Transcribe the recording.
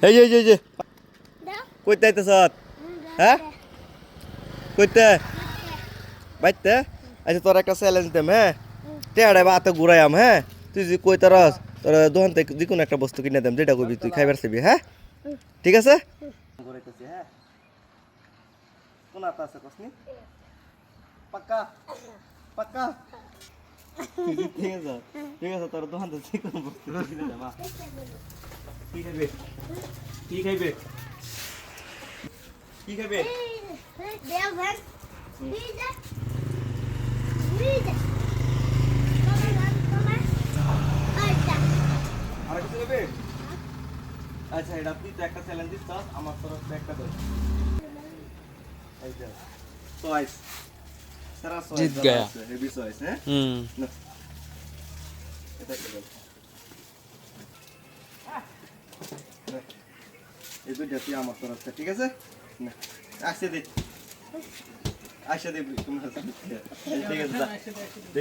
এই যে কইতে আইতেছ হ্যাঁ কইতে বাইতে আচ্ছা তোর একটা চ্যালেঞ্জ দেম হ্যাঁ টেড়ে বা হাতে ঘুরাইয়াম হ্যাঁ তুই যদি কইতে রস তোর দোকান থেকে যে কোনো একটা বস্তু কিনে দেম যেটা কইবি তুই খাইবার চাইবি হ্যাঁ ঠিক আছে ঘুরাইতেছি হ্যাঁ কোন আতা আছে কসনি পাক্কা পাক্কা ঠিক আছে তোর দোকান থেকে যে কোনো বস্তু কিনে দেম কি খাইবে কি খাইবে কি খাইবে আর কিছু খাইবে আচ্ছা এটা তুই তো একটা চ্যালেঞ্জ দিস আমার তরফ থেকে একটা দে এই যে চয়েস সারা চয়েস জিত গয়া হেভি চয়েস হ্যাঁ এটা কি বল এই দুইটা তুই আমার তরফ থেকে ঠিক আছে না আসে দে তুমি ঠিক আছে